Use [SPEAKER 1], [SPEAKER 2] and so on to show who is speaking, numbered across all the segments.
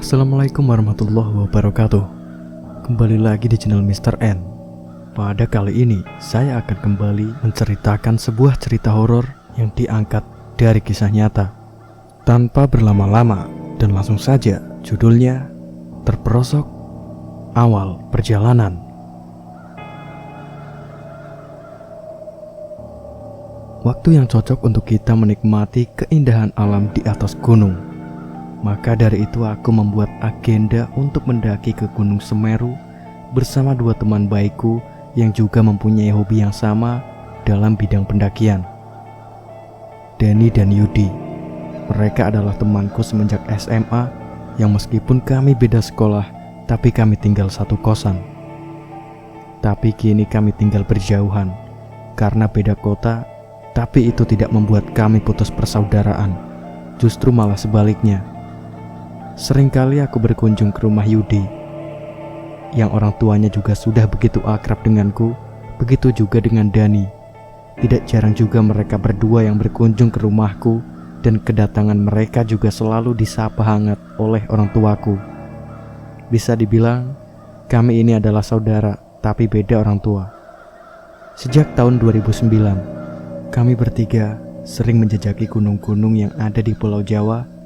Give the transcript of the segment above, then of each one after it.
[SPEAKER 1] Assalamualaikum warahmatullahi wabarakatuh. Kembali lagi di channel Mr. N. Pada kali ini saya akan kembali menceritakan sebuah cerita horor yang diangkat dari kisah nyata. Tanpa berlama-lama dan langsung saja, judulnya Terperosok Awal Perjalanan. Waktu yang cocok untuk kita menikmati keindahan alam di atas gunung. Maka dari itu aku membuat agenda untuk mendaki ke Gunung Semeru bersama dua teman baikku yang juga mempunyai hobi yang sama dalam bidang pendakian. Denny dan Yudi. Mereka adalah temanku semenjak SMA yang meskipun kami beda sekolah, tapi kami tinggal satu kosan. Tapi kini kami tinggal berjauhan karena beda kota, tapi itu tidak membuat kami putus persaudaraan. Justru malah sebaliknya. Seringkali aku berkunjung ke rumah Yudi, yang orang tuanya juga sudah begitu akrab denganku, begitu juga dengan Dani. Tidak jarang juga mereka berdua yang berkunjung ke rumahku, dan kedatangan mereka juga selalu disapa hangat oleh orang tuaku. Bisa dibilang, kami ini adalah saudara, tapi beda orang tua. Sejak tahun 2009, kami bertiga sering menjajaki gunung-gunung yang ada di Pulau Jawa.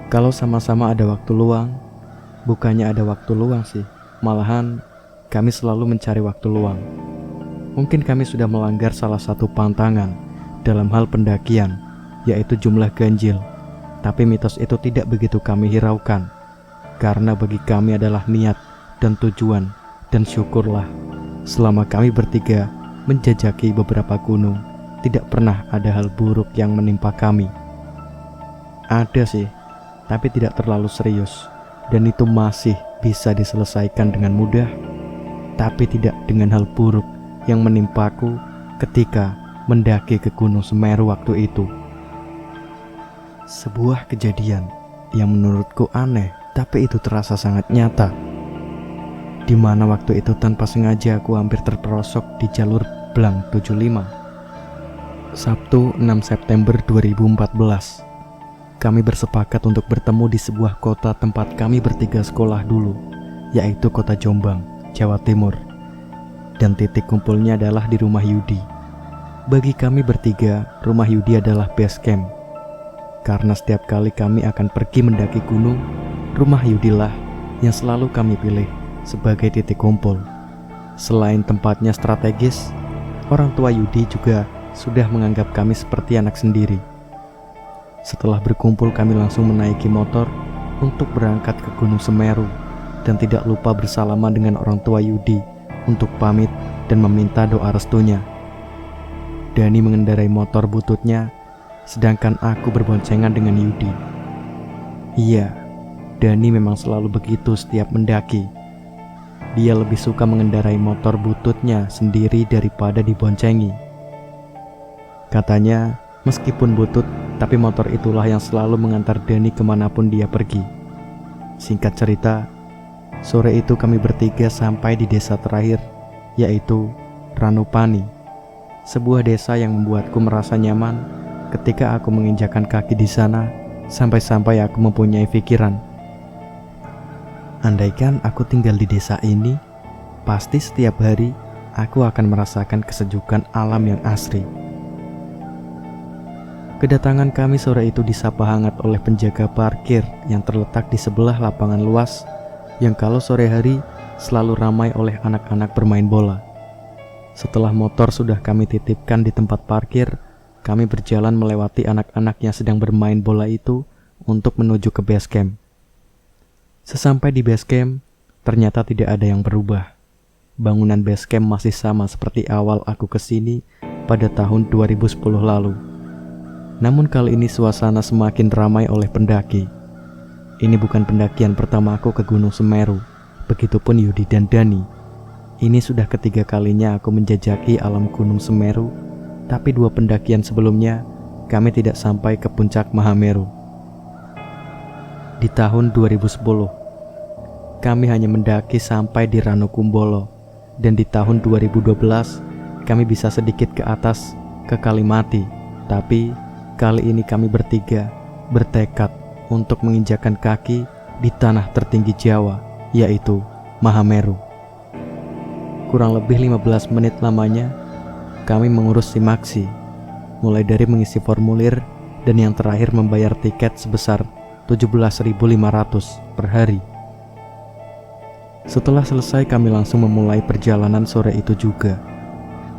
[SPEAKER 1] Kalau sama-sama ada waktu luang, bukannya ada waktu luang sih, malahan kami selalu mencari waktu luang. Mungkin kami sudah melanggar salah satu pantangan dalam hal pendakian, yaitu jumlah ganjil. Tapi mitos itu tidak begitu kami hiraukan, karena bagi kami adalah niat dan tujuan. Dan syukurlah, selama kami bertiga menjajaki beberapa gunung, tidak pernah ada hal buruk yang menimpa kami. Ada sih, tapi tidak terlalu serius, dan itu masih bisa diselesaikan dengan mudah, tapi tidak dengan hal buruk yang menimpaku ketika mendaki ke Gunung Semeru waktu itu. Sebuah kejadian yang menurutku aneh, tapi itu terasa sangat nyata, di mana waktu itu tanpa sengaja aku hampir terperosok di jalur Blang 75. Sabtu 6 September 2014. Kami bersepakat untuk bertemu di sebuah kota tempat kami bertiga sekolah dulu, yaitu kota Jombang, Jawa Timur. Dan titik kumpulnya adalah di rumah Yudi. Bagi kami bertiga, rumah Yudi adalah base camp. Karena setiap kali kami akan pergi mendaki gunung, rumah Yudi lah yang selalu kami pilih sebagai titik kumpul. Selain tempatnya strategis, orang tua Yudi juga sudah menganggap kami seperti anak sendiri. Setelah berkumpul, kami langsung menaiki motor untuk berangkat ke Gunung Semeru dan tidak lupa bersalaman dengan orang tua Yudi untuk pamit dan meminta doa restunya. Dani mengendarai motor bututnya, sedangkan aku berboncengan dengan Yudi. Iya, Dani memang selalu begitu setiap mendaki. Dia lebih suka mengendarai motor bututnya sendiri daripada diboncengi. Katanya, meskipun butut, tapi motor itulah yang selalu mengantar Dani kemanapun dia pergi. Singkat cerita, sore itu kami bertiga sampai di desa terakhir, yaitu Ranupani. Sebuah desa yang membuatku merasa nyaman ketika aku menginjakan kaki di sana, sampai-sampai aku mempunyai pikiran. Andaikan aku tinggal di desa ini, pasti setiap hari aku akan merasakan kesejukan alam yang asri. Kedatangan kami sore itu disapa hangat oleh penjaga parkir yang terletak di sebelah lapangan luas yang kalau sore hari selalu ramai oleh anak-anak bermain bola. Setelah motor sudah kami titipkan di tempat parkir, kami berjalan melewati anak-anak yang sedang bermain bola itu untuk menuju ke base camp. Sesampai di base camp, ternyata tidak ada yang berubah. Bangunan base camp masih sama seperti awal aku kesini pada tahun 2010 lalu. Namun kali ini suasana semakin ramai oleh pendaki. Ini bukan pendakian pertama aku ke Gunung Semeru, begitupun Yudi dan Dani. Ini sudah ketiga kalinya aku menjajaki alam Gunung Semeru, tapi dua pendakian sebelumnya kami tidak sampai ke puncak Mahameru. Di tahun 2010, kami hanya mendaki sampai di Ranukumbolo, dan di tahun 2012 kami bisa sedikit ke atas ke Kalimati, tapi kali ini kami bertiga bertekad untuk menginjakan kaki di tanah tertinggi Jawa, yaitu Mahameru. Kurang lebih 15 menit lamanya kami mengurus simaksi, mulai dari mengisi formulir dan yang terakhir membayar tiket sebesar 17.500 per hari. Setelah selesai kami langsung memulai perjalanan sore itu juga.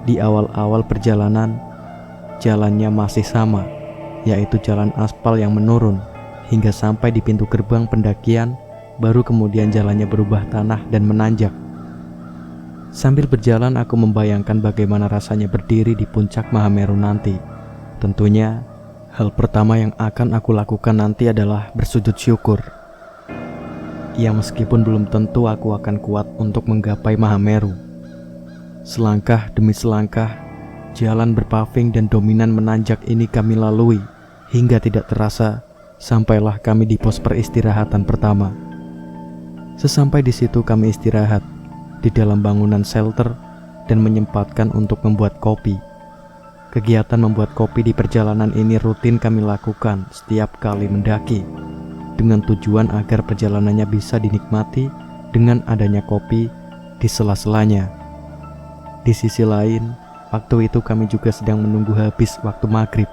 [SPEAKER 1] Di awal-awal perjalanan, jalannya masih sama, yaitu jalan aspal yang menurun hingga sampai di pintu gerbang pendakian, baru kemudian jalannya berubah tanah dan menanjak. Sambil berjalan aku membayangkan bagaimana rasanya berdiri di puncak Mahameru nanti. Tentunya hal pertama yang akan aku lakukan nanti adalah bersujud syukur. Ya, meskipun belum tentu aku akan kuat untuk menggapai Mahameru. Selangkah demi selangkah, jalan berpaving dan dominan menanjak ini kami lalui hingga tidak terasa sampailah kami di pos peristirahatan pertama. Sesampai di situ kami istirahat di dalam bangunan shelter dan menyempatkan untuk membuat kopi. Kegiatan membuat kopi di perjalanan ini rutin kami lakukan setiap kali mendaki, dengan tujuan agar perjalanannya bisa dinikmati dengan adanya kopi di sela-selanya. Di sisi lain, waktu itu kami juga sedang menunggu habis waktu maghrib.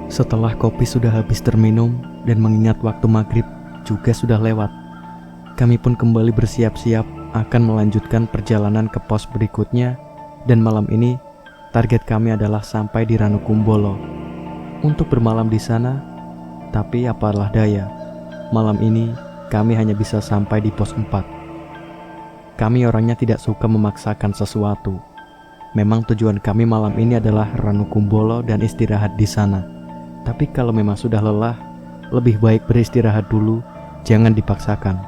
[SPEAKER 1] Setelah kopi sudah habis terminum dan mengingat waktu maghrib juga sudah lewat, kami pun kembali bersiap-siap akan melanjutkan perjalanan ke pos berikutnya, dan malam ini target kami adalah sampai di Ranukumbolo untuk bermalam di sana. Tapi apalah daya, malam ini kami hanya bisa sampai di pos 4. Kami orangnya tidak suka memaksakan sesuatu. Memang tujuan kami malam ini adalah Ranukumbolo dan istirahat di sana. Tapi kalau memang sudah lelah, lebih baik beristirahat dulu, jangan dipaksakan.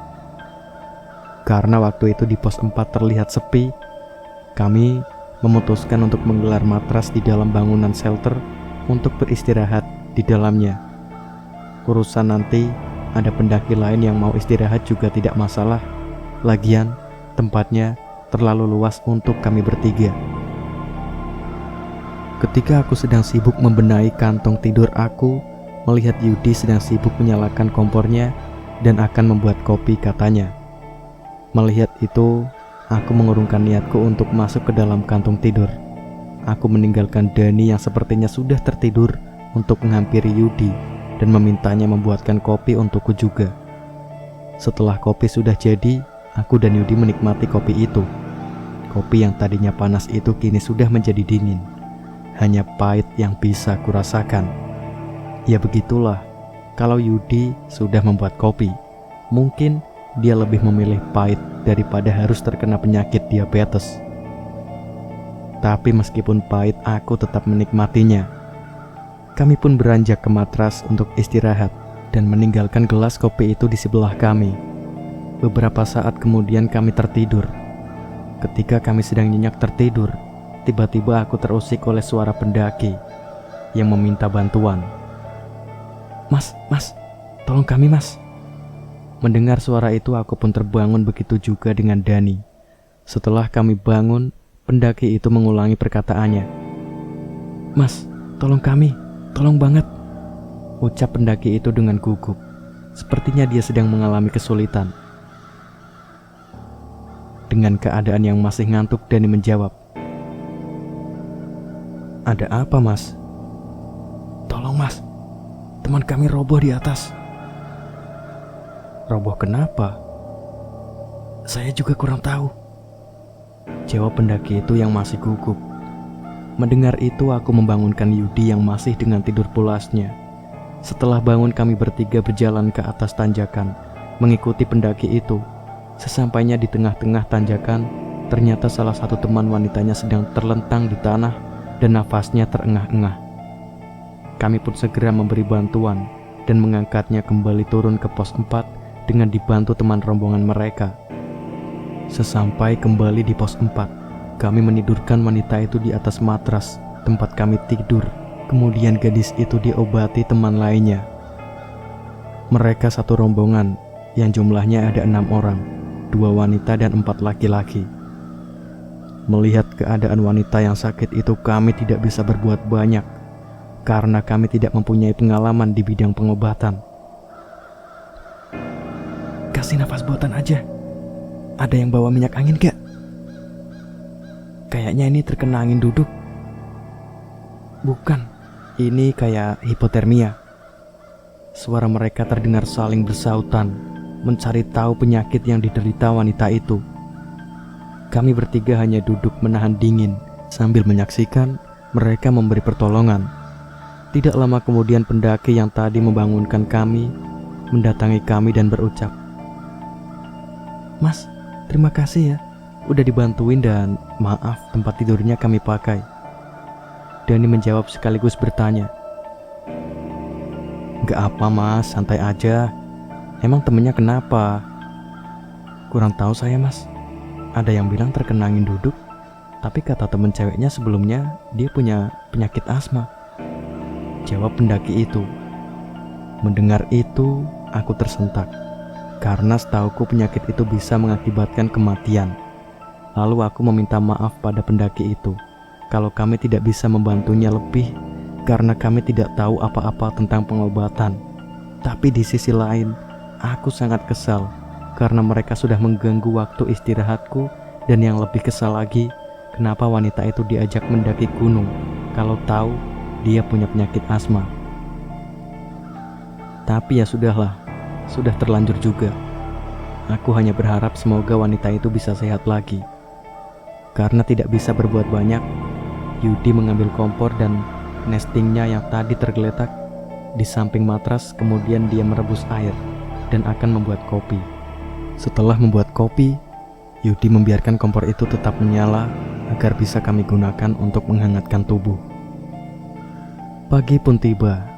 [SPEAKER 1] Karena waktu itu di pos 4 terlihat sepi, kami memutuskan untuk menggelar matras di dalam bangunan shelter untuk beristirahat di dalamnya. Urusan nanti ada pendaki lain yang mau istirahat juga tidak masalah. Lagian tempatnya terlalu luas untuk kami bertiga. Ketika aku sedang sibuk membenahi kantong tidur aku, melihat Yudi sedang sibuk menyalakan kompornya dan akan membuat kopi, katanya. Melihat itu, aku mengurungkan niatku untuk masuk ke dalam kantong tidur. Aku meninggalkan Dani yang sepertinya sudah tertidur untuk menghampiri Yudi dan memintanya membuatkan kopi untukku juga. Setelah kopi sudah jadi, aku dan Yudi menikmati kopi itu. Kopi yang tadinya panas itu kini sudah menjadi dingin. Hanya pahit yang bisa kurasakan. Ya begitulah, kalau Yudi sudah membuat kopi, mungkin dia lebih memilih pahit daripada harus terkena penyakit diabetes. Tapi meskipun pahit, aku tetap menikmatinya. Kami pun beranjak ke matras untuk istirahat dan meninggalkan gelas kopi itu di sebelah kami. Beberapa saat kemudian kami tertidur. Ketika kami sedang nyenyak tertidur, tiba-tiba aku terusik oleh suara pendaki yang meminta bantuan. Mas, tolong kami mas. Mendengar suara itu aku pun terbangun, begitu juga dengan Dani. Setelah kami bangun, pendaki itu mengulangi perkataannya. Mas, tolong kami, tolong banget, ucap pendaki itu dengan gugup. Sepertinya dia sedang mengalami kesulitan. Dengan keadaan yang masih ngantuk, Dani menjawab. Ada apa mas? Tolong mas, teman kami roboh di atas. Roboh kenapa? Saya juga kurang tahu, jawab pendaki itu yang masih gugup. Mendengar itu aku membangunkan Yudi yang masih dengan tidur pulasnya. Setelah bangun kami bertiga berjalan ke atas tanjakan, mengikuti pendaki itu. Sesampainya di tengah-tengah tanjakan, ternyata salah satu teman wanitanya sedang terlentang di tanah dan nafasnya terengah-engah. Kami pun segera memberi bantuan dan mengangkatnya kembali turun ke pos 4 dengan dibantu teman rombongan mereka. Sesampai kembali di pos 4, kami menidurkan wanita itu di atas matras tempat kami tidur. Kemudian gadis itu diobati teman lainnya. Mereka satu rombongan yang jumlahnya ada 6 orang, 2 wanita dan 4 laki-laki. Melihat keadaan wanita yang sakit itu, kami tidak bisa berbuat banyak karena kami tidak mempunyai pengalaman di bidang pengobatan. kasih nafas buatan aja. Ada yang bawa minyak angin gak? Kayaknya ini terkena angin duduk. Bukan, ini kayak hipotermia. Suara mereka terdengar saling bersautan, mencari tahu penyakit yang diderita wanita itu. Kami bertiga hanya duduk menahan dingin sambil menyaksikan mereka memberi pertolongan. Tidak lama kemudian pendaki yang tadi membangunkan kami mendatangi kami dan berucap, "Mas, terima kasih ya, udah dibantuin dan maaf tempat tidurnya kami pakai." Dani menjawab sekaligus bertanya, "Gak apa mas, santai aja. Emang temennya kenapa?" "Kurang tahu saya mas. Ada yang bilang terkena angin duduk, tapi kata temen ceweknya sebelumnya dia punya penyakit asma," jawab pendaki itu. Mendengar itu, aku tersentak. Karena setauku penyakit itu bisa mengakibatkan kematian. Lalu aku meminta maaf pada pendaki itu kalau kami tidak bisa membantunya lebih karena kami tidak tahu apa-apa tentang pengobatan. Tapi di sisi lain, aku sangat kesal karena mereka sudah mengganggu waktu istirahatku, dan yang lebih kesal lagi, kenapa wanita itu diajak mendaki gunung kalau tahu dia punya penyakit asma. Tapi ya sudahlah, sudah terlanjur juga. Aku hanya berharap semoga wanita itu bisa sehat lagi. Karena tidak bisa berbuat banyak, Yudi mengambil kompor dan nestingnya yang tadi tergeletak di samping matras. Kemudian dia merebus air dan akan membuat kopi. Setelah membuat kopi, Yudi membiarkan kompor itu tetap menyala agar bisa kami gunakan untuk menghangatkan tubuh. Pagi pun tiba.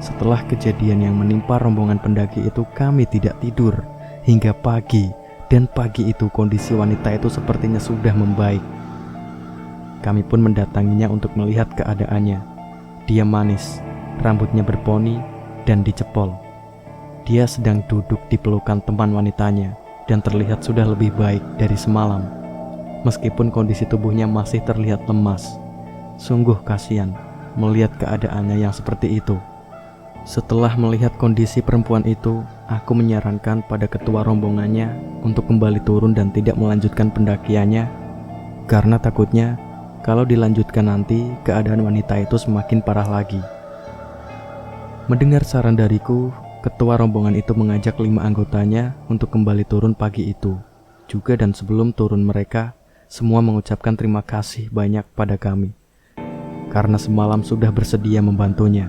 [SPEAKER 1] Setelah kejadian yang menimpa rombongan pendaki itu, kami tidak tidur hingga pagi, dan pagi itu kondisi wanita itu sepertinya sudah membaik. Kami pun mendatanginya untuk melihat keadaannya. Dia manis, rambutnya berponi dan dicepol. Dia sedang duduk di pelukan teman wanitanya dan terlihat sudah lebih baik dari semalam. Meskipun kondisi tubuhnya masih terlihat lemas. Sungguh kasihan melihat keadaannya yang seperti itu. Setelah melihat kondisi perempuan itu, aku menyarankan pada ketua rombongannya untuk kembali turun dan tidak melanjutkan pendakiannya, karena takutnya kalau dilanjutkan nanti keadaan wanita itu semakin parah lagi. Mendengar saran dariku, ketua rombongan itu mengajak 5 anggotanya untuk kembali turun pagi itu juga, dan sebelum turun mereka semua mengucapkan terima kasih banyak pada kami karena semalam sudah bersedia membantunya.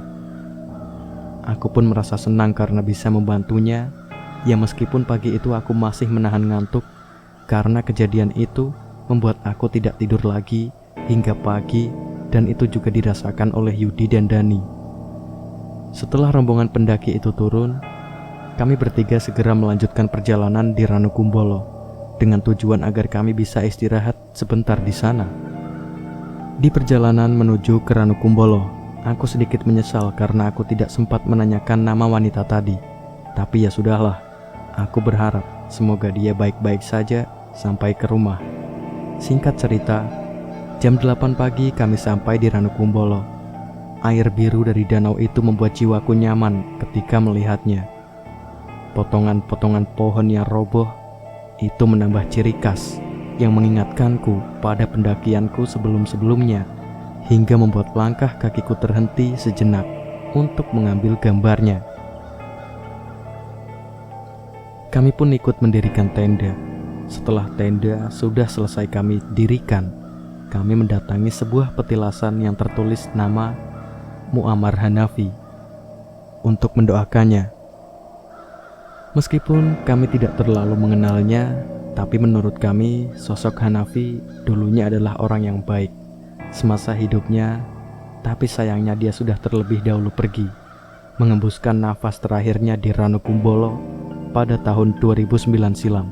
[SPEAKER 1] Aku pun merasa senang karena bisa membantunya. Ya meskipun pagi itu aku masih menahan ngantuk, karena kejadian itu membuat aku tidak tidur lagi hingga pagi, dan itu juga dirasakan oleh Yudi dan Dani. Setelah rombongan pendaki itu turun, kami bertiga segera melanjutkan perjalanan di Ranukumbolo dengan tujuan agar kami bisa istirahat sebentar di sana. Di perjalanan menuju ke Ranukumbolo, aku sedikit menyesal karena aku tidak sempat menanyakan nama wanita tadi. Tapi ya sudahlah, aku berharap semoga dia baik-baik saja sampai ke rumah. Singkat cerita, jam 8 pagi kami sampai di Ranukumbolo. Air biru dari danau itu membuat jiwaku nyaman ketika melihatnya. Potongan-potongan pohon yang roboh itu menambah ciri khas yang mengingatkanku pada pendakianku sebelum-sebelumnya, hingga membuat langkah kakiku terhenti sejenak untuk mengambil gambarnya. Kami pun ikut mendirikan tenda. Setelah tenda sudah selesai kami dirikan, kami mendatangi sebuah petilasan yang tertulis nama Muammar Hanafi untuk mendoakannya. Meskipun kami tidak terlalu mengenalnya, tapi menurut kami sosok Hanafi dulunya adalah orang yang baik semasa hidupnya, tapi sayangnya dia sudah terlebih dahulu pergi, mengembuskan nafas terakhirnya di Ranukumbolo pada tahun 2009 silam.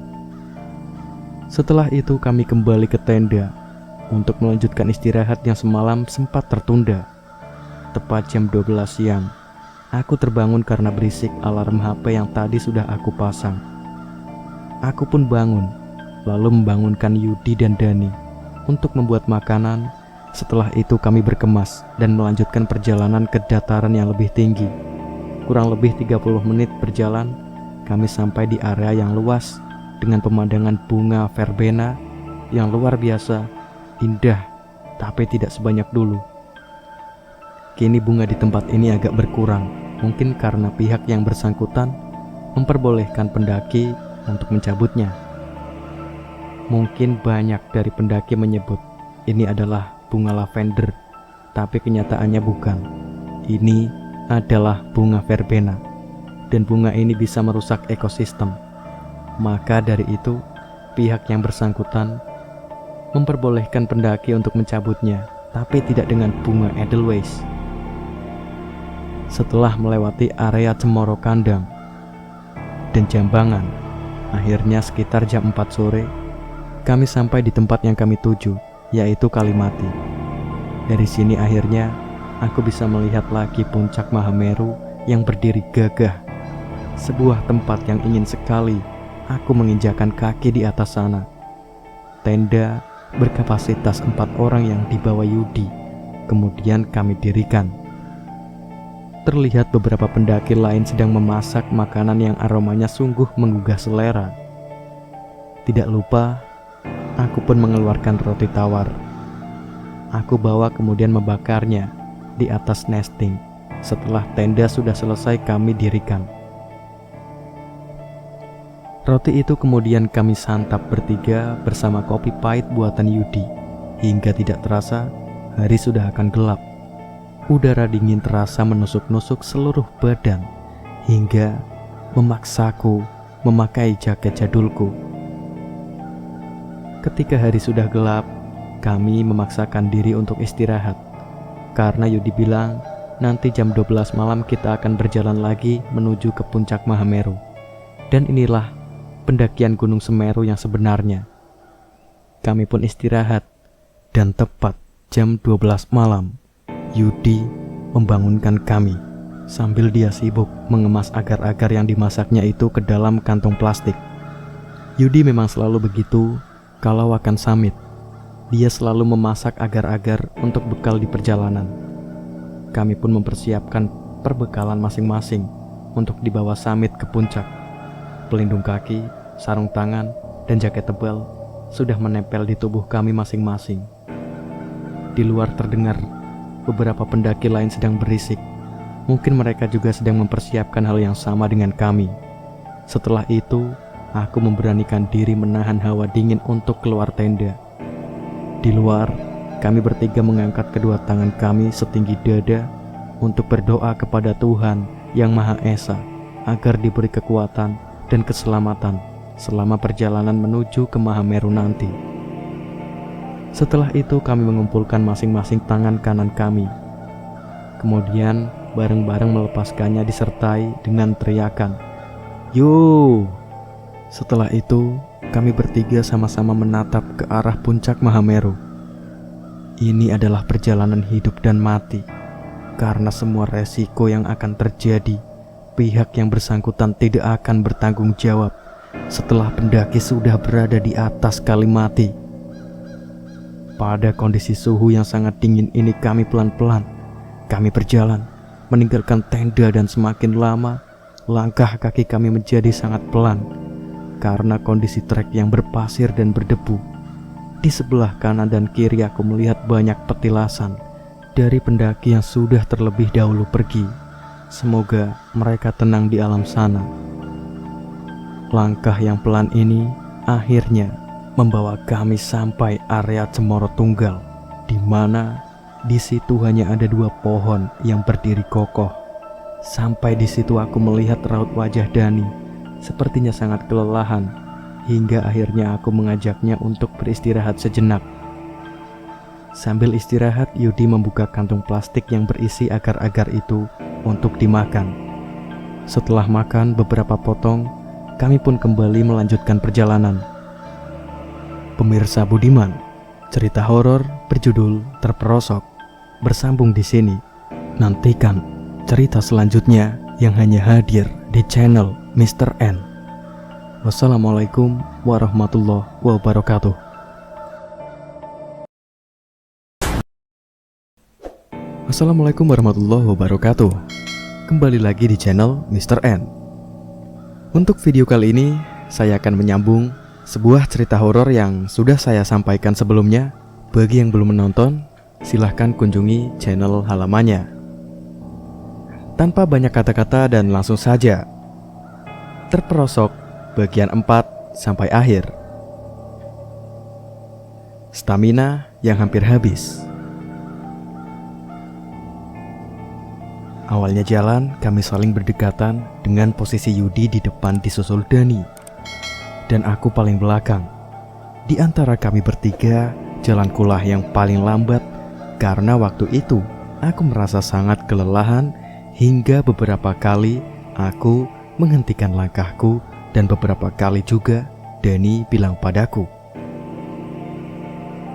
[SPEAKER 1] Setelah itu kami kembali ke tenda untuk melanjutkan istirahat yang semalam sempat tertunda. Tepat jam 12 siang, aku terbangun karena berisik alarm HP yang tadi sudah aku pasang. Aku pun bangun, lalu membangunkan Yudi dan Dani untuk membuat makanan. Setelah itu kami berkemas dan melanjutkan perjalanan ke dataran yang lebih tinggi. Kurang lebih 30 menit berjalan, kami sampai di area yang luas dengan pemandangan bunga verbena yang luar biasa indah, tapi tidak sebanyak dulu. Kini bunga di tempat ini agak berkurang, mungkin karena pihak yang bersangkutan memperbolehkan pendaki untuk mencabutnya. Mungkin banyak dari pendaki menyebut ini adalah bunga lavender, tapi kenyataannya bukan. Ini adalah bunga verbena, dan bunga ini bisa merusak ekosistem. Maka dari itu, pihak yang bersangkutan memperbolehkan pendaki untuk mencabutnya, tapi tidak dengan bunga edelweiss. Setelah melewati area Cemoro Kandang dan Jambangan, akhirnya sekitar jam 4 sore, kami sampai di tempat yang kami tuju, yaitu Kalimati. Dari sini akhirnya aku bisa melihat lagi puncak Mahameru yang berdiri gagah. Sebuah tempat yang ingin sekali aku menginjakan kaki di atas sana. Tenda berkapasitas 4 orang yang dibawa Yudi, kemudian kami dirikan. Terlihat beberapa pendaki lain sedang memasak makanan yang aromanya sungguh menggugah selera. Tidak lupa, aku pun mengeluarkan roti tawar. Aku bawa kemudian membakarnya di atas nesting. Setelah tenda sudah selesai kami dirikan. Roti itu kemudian kami santap bertiga bersama kopi pahit buatan Yudi. Hingga tidak terasa, hari sudah akan gelap. Udara dingin terasa menusuk-nusuk seluruh badan, hingga memaksaku memakai jaket jadulku. Ketika hari sudah gelap, kami memaksakan diri untuk istirahat. Karena Yudi bilang, nanti jam 12 malam kita akan berjalan lagi menuju ke puncak Mahameru. Dan inilah pendakian Gunung Semeru yang sebenarnya. Kami pun istirahat, dan tepat jam 12 malam, Yudi membangunkan kami sambil dia sibuk mengemas agar-agar yang dimasaknya itu ke dalam kantong plastik. Yudi memang selalu begitu kalau akan summit. Dia selalu memasak agar-agar untuk bekal di perjalanan. Kami pun mempersiapkan perbekalan masing-masing untuk dibawa summit ke puncak. Pelindung kaki, sarung tangan, dan jaket tebal sudah menempel di tubuh kami masing-masing. Di luar terdengar beberapa pendaki lain sedang berisik. Mungkin mereka juga sedang mempersiapkan hal yang sama dengan kami. Setelah itu, aku memberanikan diri menahan hawa dingin untuk keluar tenda. Di luar, kami bertiga mengangkat kedua tangan kami setinggi dada untuk berdoa kepada Tuhan yang Maha Esa agar diberi kekuatan dan keselamatan selama perjalanan menuju ke Mahameru nanti. Setelah itu kami mengumpulkan masing-masing tangan kanan kami. Kemudian bareng-bareng melepaskannya disertai dengan teriakan, "Yo!" Setelah itu kami bertiga sama-sama menatap ke arah puncak Mahameru. Ini adalah perjalanan hidup dan mati. Karena semua resiko yang akan terjadi, pihak yang bersangkutan tidak akan bertanggung jawab setelah pendaki sudah berada di atas Kalimati. Pada kondisi suhu yang sangat dingin ini kami pelan-pelan berjalan, meninggalkan tenda, dan semakin lama langkah kaki kami menjadi sangat pelan karena kondisi trek yang berpasir dan berdebu. Di sebelah kanan dan kiri aku melihat banyak petilasan dari pendaki yang sudah terlebih dahulu pergi. Semoga mereka tenang di alam sana. Langkah yang pelan ini akhirnya membawa kami sampai area Cemoro Tunggal, di mana di situ hanya ada 2 pohon yang berdiri kokoh. Sampai di situ aku melihat raut wajah Dani, sepertinya sangat kelelahan, hingga akhirnya aku mengajaknya untuk beristirahat sejenak. Sambil istirahat, Yudi membuka kantung plastik yang berisi agar-agar itu untuk dimakan. Setelah makan beberapa potong, kami pun kembali melanjutkan perjalanan. Pemirsa budiman, cerita horor berjudul Terperosok bersambung di sini. Nantikan cerita selanjutnya yang hanya hadir di channel Mr. N. Wassalamualaikum warahmatullahi wabarakatuh. Assalamualaikum warahmatullahi wabarakatuh. Kembali lagi di channel Mr. N. Untuk video kali ini, saya akan menyambung sebuah cerita horor yang sudah saya sampaikan sebelumnya. Bagi yang belum menonton, silahkan kunjungi channel halamannya. Tanpa banyak kata-kata dan langsung saja, terperosok bagian 4 sampai akhir. Stamina yang hampir habis. Awalnya jalan, kami saling berdekatan dengan posisi Yudi di depan disusul Dani, dan aku paling belakang. Di antara kami bertiga, jalankulah yang paling lambat karena waktu itu aku merasa sangat kelelahan hingga beberapa kali aku menghentikan langkahku dan beberapa kali juga Dani bilang padaku,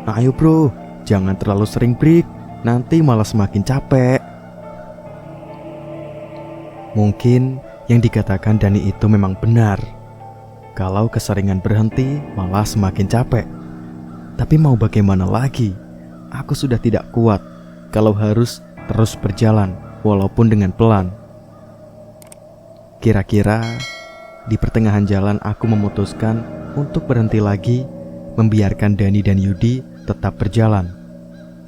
[SPEAKER 1] "Ayo bro, jangan terlalu sering break, nanti malah semakin capek." Mungkin yang dikatakan Dani itu memang benar. Kalau keseringan berhenti malah semakin capek. Tapi mau bagaimana lagi? Aku sudah tidak kuat kalau harus terus berjalan walaupun dengan pelan. Kira-kira di pertengahan jalan aku memutuskan untuk berhenti lagi, membiarkan Dani dan Yudi tetap berjalan.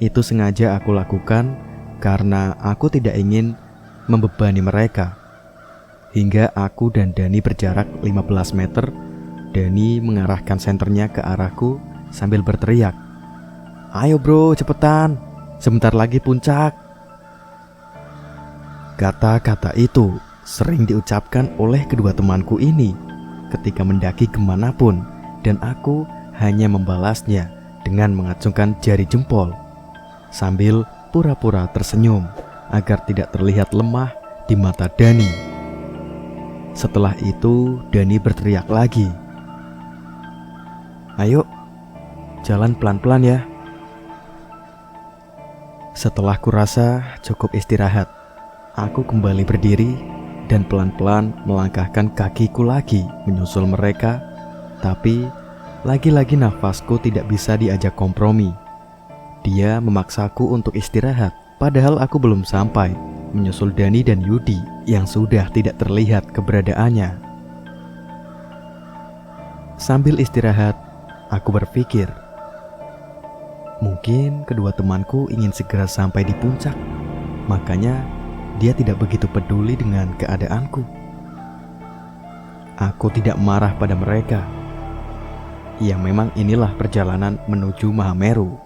[SPEAKER 1] Itu sengaja aku lakukan karena aku tidak ingin membebani mereka. Hingga aku dan Dani berjarak 15 meter, Dani mengarahkan senternya ke arahku sambil berteriak, "Ayo bro, cepetan, sebentar lagi puncak." Kata-kata itu sering diucapkan oleh kedua temanku ini ketika mendaki kemanapun, dan aku hanya membalasnya dengan mengacungkan jari jempol sambil pura-pura tersenyum agar tidak terlihat lemah di mata Dani. Setelah itu Dani berteriak lagi, "Ayo, jalan pelan-pelan ya." Setelah kurasa cukup istirahat, aku kembali berdiri dan pelan-pelan melangkahkan kakiku lagi menyusul mereka. Tapi lagi-lagi nafasku tidak bisa diajak kompromi. Dia memaksaku untuk istirahat, padahal aku belum sampai menyusul Dani dan Yudi yang sudah tidak terlihat keberadaannya. Sambil istirahat, aku berpikir, mungkin kedua temanku ingin segera sampai di puncak, makanya dia tidak begitu peduli dengan keadaanku. Aku tidak marah pada mereka. Ya memang inilah perjalanan menuju Mahameru,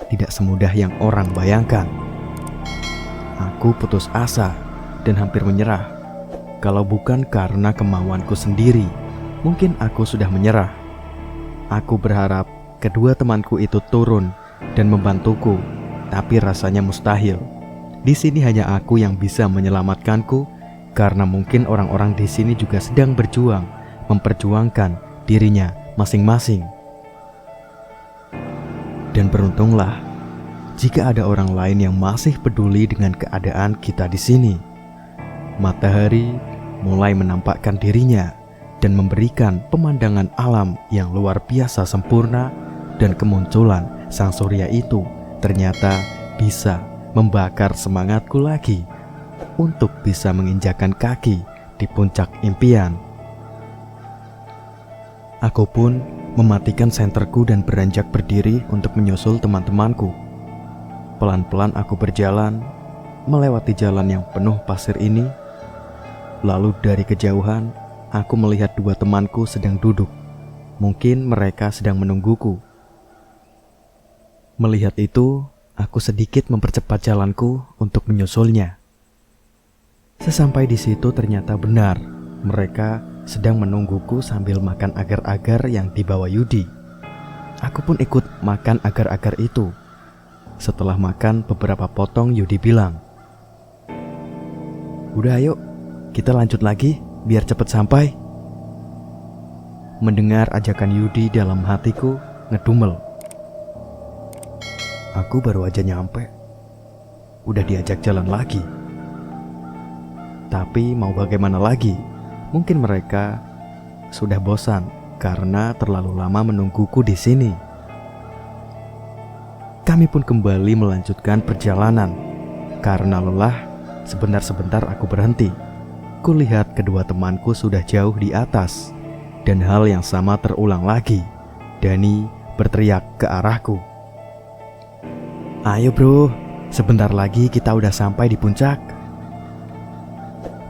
[SPEAKER 1] tidak semudah yang orang bayangkan. Aku putus asa dan hampir menyerah. Kalau bukan karena kemauanku sendiri, mungkin aku sudah menyerah. Aku berharap kedua temanku itu turun dan membantuku, tapi rasanya mustahil. Di sini hanya aku yang bisa menyelamatkanku, karena mungkin orang-orang di sini juga sedang berjuang, memperjuangkan dirinya masing-masing. Dan beruntunglah jika ada orang lain yang masih peduli dengan keadaan kita di sini. Matahari mulai menampakkan dirinya dan memberikan pemandangan alam yang luar biasa sempurna, dan kemunculan sang surya itu ternyata bisa membakar semangatku lagi untuk bisa menginjakkan kaki di puncak impian. Aku pun mematikan senterku dan beranjak berdiri untuk menyusul teman-temanku. Pelan-pelan aku berjalan, melewati jalan yang penuh pasir ini. Lalu dari kejauhan, aku melihat dua temanku sedang duduk. Mungkin mereka sedang menungguku. Melihat itu, aku sedikit mempercepat jalanku untuk menyusulnya. Sesampai di situ ternyata benar, mereka sedang menungguku sambil makan agar-agar yang dibawa Yudi. Aku pun ikut makan agar-agar itu. Setelah makan beberapa potong, Yudi bilang, "Udah ayo, kita lanjut lagi biar cepat sampai." Mendengar ajakan Yudi, dalam hatiku ngedumel. Aku baru aja nyampe, udah diajak jalan lagi. Tapi mau bagaimana lagi? Mungkin mereka sudah bosan karena terlalu lama menungguku di sini. Kami pun kembali melanjutkan perjalanan. Karena lelah, sebentar-sebentar aku berhenti. Kulihat kedua temanku sudah jauh di atas, dan hal yang sama terulang lagi. Dani berteriak ke arahku. "Ayo bro, sebentar lagi kita udah sampai di puncak,"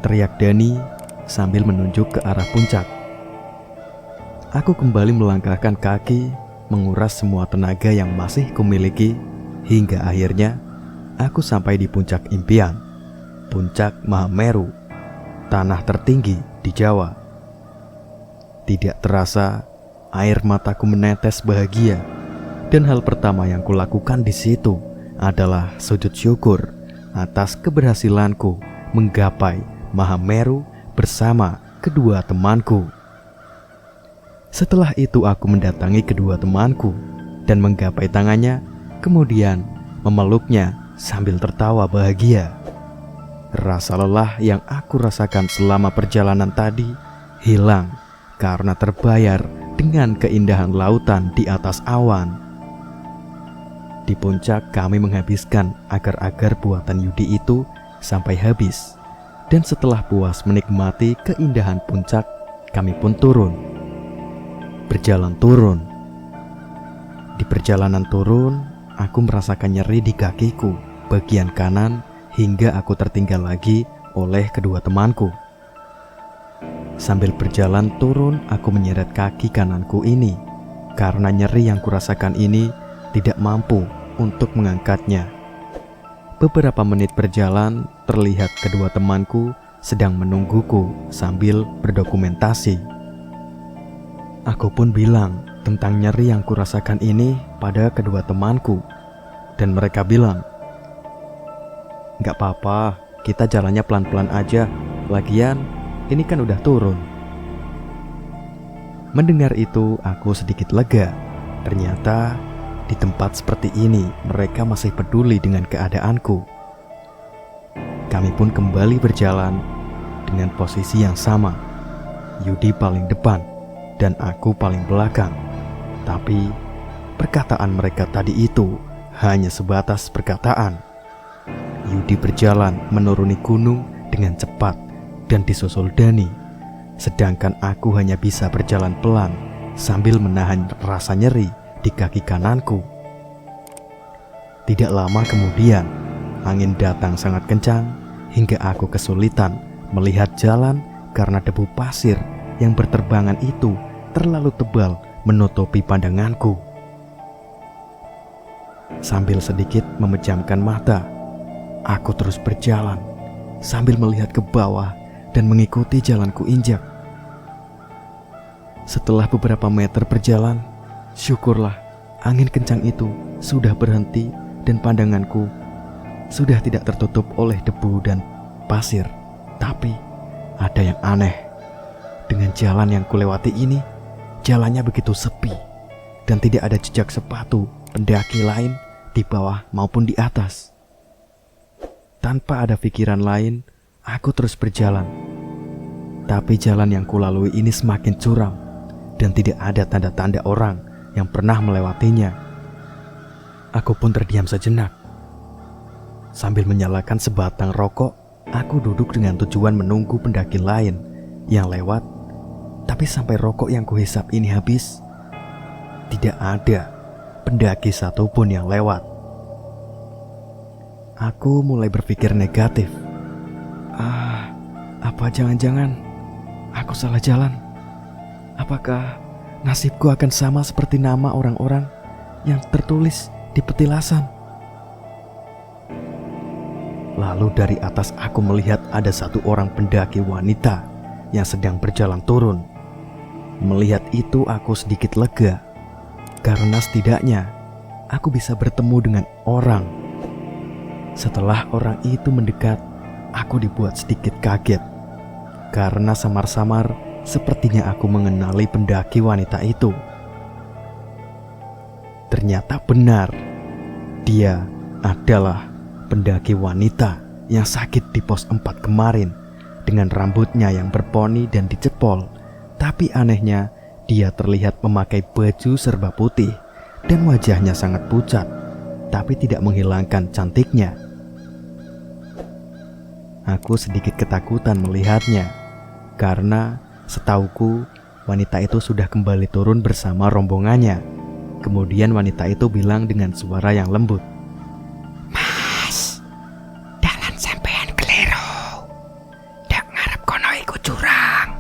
[SPEAKER 1] teriak Dani sambil menunjuk ke arah puncak. Aku kembali melangkahkan kaki, menguras semua tenaga yang masih kumiliki, hingga akhirnya aku sampai di puncak impian, Puncak Mahameru, tanah tertinggi di Jawa. Tidak terasa, air mataku menetes bahagia, dan hal pertama yang kulakukan di situ adalah sujud syukur atas keberhasilanku menggapai Mahameru bersama kedua temanku. Setelah itu aku mendatangi kedua temanku dan menggapai tangannya, kemudian memeluknya sambil tertawa bahagia. Rasa lelah yang aku rasakan selama perjalanan tadi hilang karena terbayar dengan keindahan lautan di atas awan. Di puncak kami menghabiskan agar-agar buatan Yudi itu sampai habis. Dan setelah puas menikmati keindahan puncak, kami pun turun. Berjalan turun. Di perjalanan turun, aku merasakan nyeri di kakiku bagian kanan hingga aku tertinggal lagi oleh kedua temanku. Sambil berjalan turun, aku menyeret kaki kananku ini karena nyeri yang kurasakan ini tidak mampu untuk mengangkatnya. Beberapa menit berjalan, terlihat kedua temanku sedang menungguku sambil berdokumentasi. Aku pun bilang tentang nyeri yang kurasakan ini pada kedua temanku, dan mereka bilang, "Gak apa-apa, kita jalannya pelan-pelan aja. Lagian, ini kan udah turun." Mendengar itu, aku sedikit lega. Ternyata di tempat seperti ini, mereka masih peduli dengan keadaanku. Kami pun kembali berjalan dengan posisi yang sama. Yudi paling depan dan aku paling belakang. Tapi perkataan mereka tadi itu hanya sebatas perkataan. Yudi berjalan menuruni gunung dengan cepat dan disusul Dani, sedangkan aku hanya bisa berjalan pelan sambil menahan rasa nyeri di kaki kananku. Tidak lama kemudian, angin datang sangat kencang hingga aku kesulitan melihat jalan karena debu pasir yang berterbangan itu terlalu tebal menutupi pandanganku. Sambil sedikit memejamkan mata, aku terus berjalan sambil melihat ke bawah dan mengikuti jalanku injak. Setelah beberapa meter berjalan, syukurlah angin kencang itu sudah berhenti dan pandanganku sudah tidak tertutup oleh debu dan pasir. Tapi ada yang aneh. Dengan jalan yang kulewati ini, jalannya begitu sepi dan tidak ada jejak sepatu pendaki lain di bawah maupun di atas. Tanpa ada pikiran lain, aku terus berjalan. Tapi jalan yang kulalui ini semakin curam dan tidak ada tanda-tanda orang yang pernah melewatinya. Aku pun terdiam sejenak. Sambil menyalakan sebatang rokok, aku duduk dengan tujuan menunggu pendaki lain yang lewat. Tapi sampai rokok yang kuhisap ini habis, tidak ada pendaki satupun yang lewat. Aku mulai berpikir negatif. Apa jangan-jangan aku salah jalan? Apakah nasibku akan sama seperti nama orang-orang yang tertulis di petilasan? Lalu dari atas aku melihat ada satu orang pendaki wanita yang sedang berjalan turun. Melihat itu aku sedikit lega, karena setidaknya aku bisa bertemu dengan orang. Setelah orang itu mendekat, aku dibuat sedikit kaget, karena samar-samar sepertinya aku mengenali pendaki wanita itu. Ternyata benar, dia adalah pendaki wanita yang sakit di pos 4 kemarin, dengan rambutnya yang berponi dan dicepol. Tapi anehnya, dia terlihat memakai baju serba putih dan wajahnya sangat pucat, tapi tidak menghilangkan cantiknya. Aku sedikit ketakutan melihatnya, karena setauku wanita itu sudah kembali turun bersama rombongannya. Kemudian wanita itu bilang dengan suara yang lembut, "Mas, dalan sampean keliru. Dak ngarep kono iku jurang."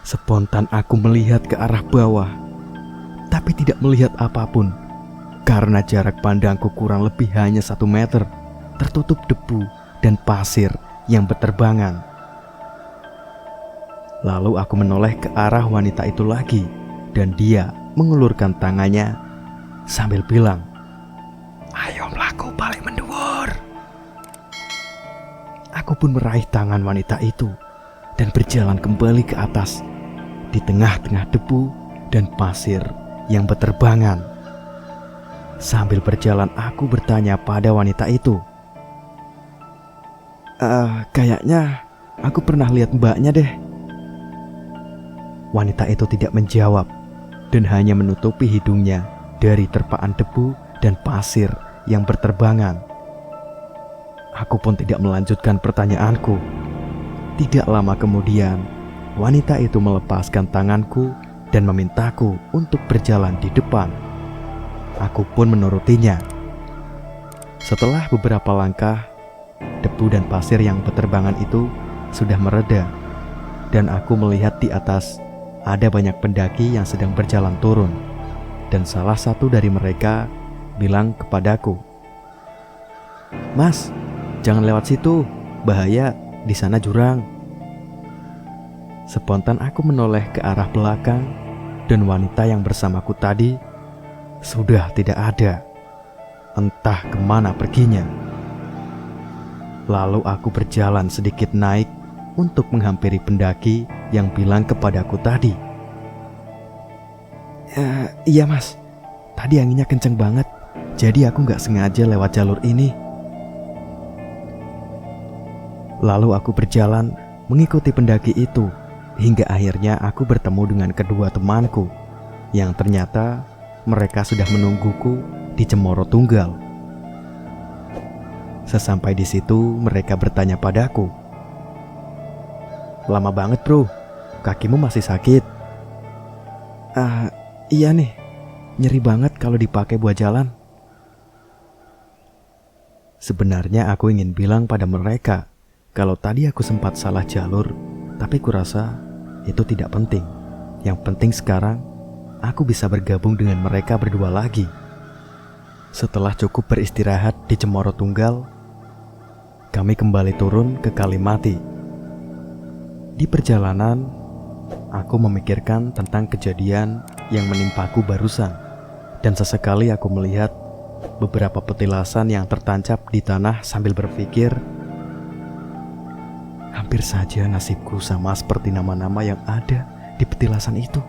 [SPEAKER 1] Spontan aku melihat ke arah bawah, tapi tidak melihat apapun, karena jarak pandangku kurang lebih hanya 1 meter, tertutup debu dan pasir yang berterbangan. Lalu aku menoleh ke arah wanita itu lagi, dan dia mengulurkan tangannya sambil bilang, "Ayo mlaku balik menduwur." Aku pun meraih tangan wanita itu dan berjalan kembali ke atas di tengah-tengah debu dan pasir yang berterbangan. Sambil berjalan aku bertanya pada wanita itu, Kayaknya aku pernah lihat mbaknya deh." Wanita itu tidak menjawab dan hanya menutupi hidungnya dari terpaan debu dan pasir yang berterbangan. Aku pun tidak melanjutkan pertanyaanku. Tidak lama kemudian, wanita itu melepaskan tanganku dan memintaku untuk berjalan di depan. Aku pun menurutinya. Setelah beberapa langkah, debu dan pasir yang berterbangan itu sudah mereda, dan aku melihat di atas ada banyak pendaki yang sedang berjalan turun, dan salah satu dari mereka bilang kepadaku, "Mas, jangan lewat situ, bahaya, di sana jurang." Spontan aku menoleh ke arah belakang, dan wanita yang bersamaku tadi sudah tidak ada. Entah kemana perginya. Lalu aku berjalan sedikit naik untuk menghampiri pendaki yang bilang kepadaku tadi, "Iya mas, tadi anginnya kenceng banget, jadi aku gak sengaja lewat jalur ini." Lalu aku berjalan mengikuti pendaki itu, hingga akhirnya aku bertemu dengan kedua temanku, yang ternyata mereka sudah menungguku di Cemoro Tunggal. Sesampai di situ, mereka bertanya padaku, "Lama banget bro, kakimu masih sakit?" Iya nih, nyeri banget kalau dipakai buat jalan." Sebenarnya aku ingin bilang pada mereka kalau tadi aku sempat salah jalur, tapi kurasa itu tidak penting. Yang penting sekarang aku bisa bergabung dengan mereka berdua lagi. Setelah cukup beristirahat di Cemoro Tunggal, kami kembali turun ke Kalimati. Di perjalanan, aku memikirkan tentang kejadian yang menimpaku barusan, dan sesekali aku melihat beberapa petilasan yang tertancap di tanah sambil berpikir, hampir saja nasibku sama seperti nama-nama yang ada di petilasan itu.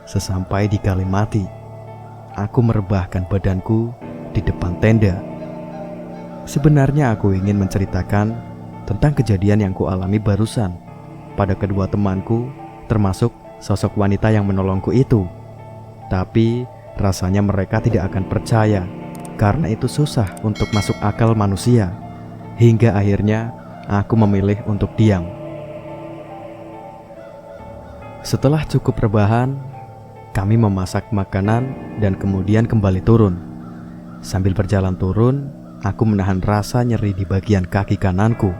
[SPEAKER 1] Sesampai di Kalimati, aku merebahkan badanku di depan tenda. Sebenarnya aku ingin menceritakan tentang kejadian yang kualami barusan pada kedua temanku, termasuk sosok wanita yang menolongku itu. Tapi rasanya mereka tidak akan percaya, karena itu susah untuk masuk akal manusia. Hingga akhirnya aku memilih untuk diam. Setelah cukup rebahan, kami memasak makanan dan kemudian kembali turun. Sambil berjalan turun, aku menahan rasa nyeri di bagian kaki kananku,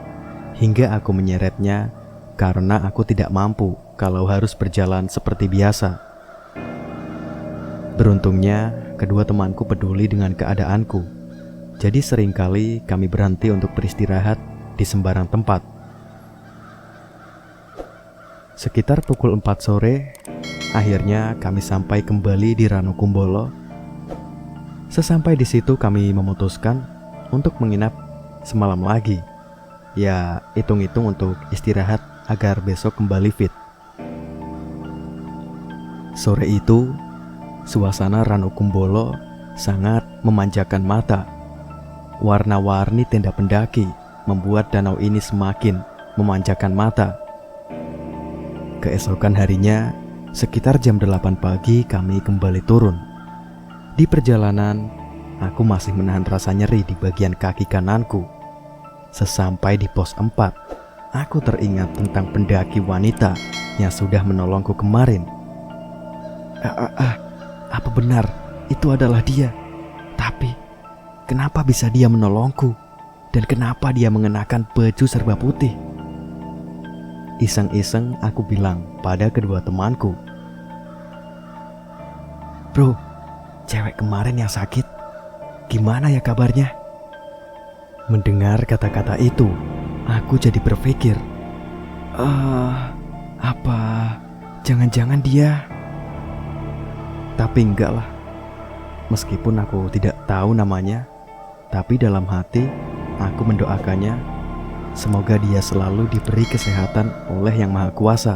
[SPEAKER 1] hingga aku menyeretnya karena aku tidak mampu kalau harus berjalan seperti biasa. Beruntungnya, kedua temanku peduli dengan keadaanku, jadi seringkali kami berhenti untuk beristirahat di sembarang tempat. Sekitar pukul 4 sore, akhirnya kami sampai kembali di Ranukumbolo. Sesampai di situ kami memutuskan untuk menginap semalam lagi. Ya, hitung-hitung untuk istirahat agar besok kembali fit. Sore itu, suasana Ranukumbolo sangat memanjakan mata. Warna-warni tenda pendaki membuat danau ini semakin memanjakan mata. Keesokan harinya, sekitar jam 8 pagi kami kembali turun. Di perjalanan, aku masih menahan rasa nyeri di bagian kaki kananku. Sesampai di pos 4, aku teringat tentang pendaki wanita yang sudah menolongku kemarin. Apa benar itu adalah dia? Tapi kenapa bisa dia menolongku? Dan kenapa dia mengenakan baju serba putih? Iseng-iseng aku bilang pada kedua temanku, "Bro, cewek kemarin yang sakit, gimana ya kabarnya?" Mendengar kata-kata itu, aku jadi berpikir, apa jangan-jangan dia? Tapi enggak lah. Meskipun aku tidak tahu namanya, tapi dalam hati aku mendoakannya, semoga dia selalu diberi kesehatan oleh Yang Maha Kuasa.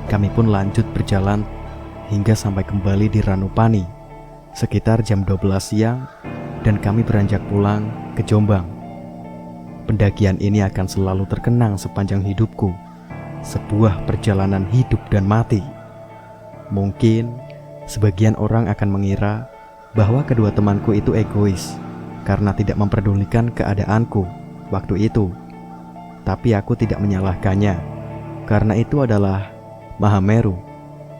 [SPEAKER 1] Kami pun lanjut berjalan hingga sampai kembali di Ranupani sekitar jam 12 siang, dan kami beranjak pulang ke Jombang. Pendakian ini akan selalu terkenang sepanjang hidupku, sebuah perjalanan hidup dan mati. Mungkin sebagian orang akan mengira bahwa kedua temanku itu egois karena tidak memperdulikan keadaanku waktu itu. Tapi aku tidak menyalahkannya, karena itu adalah Mahameru.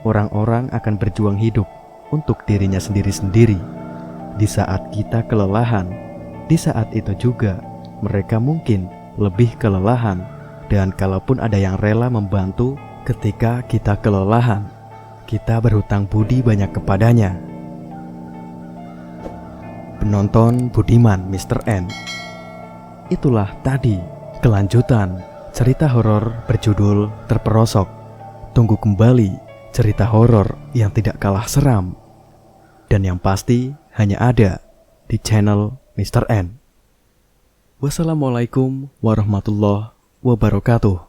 [SPEAKER 1] Orang-orang akan berjuang hidup untuk dirinya sendiri-sendiri. Di saat kita kelelahan, di saat itu juga mereka mungkin lebih kelelahan. Dan kalaupun ada yang rela membantu ketika kita kelelahan, kita berhutang budi banyak kepadanya. Penonton budiman Mr. N, itulah tadi kelanjutan cerita horor berjudul Terperosok. Tunggu kembali cerita horor yang tidak kalah seram, dan yang pasti hanya ada di channel Mr. N. Wassalamualaikum warahmatullahi wabarakatuh.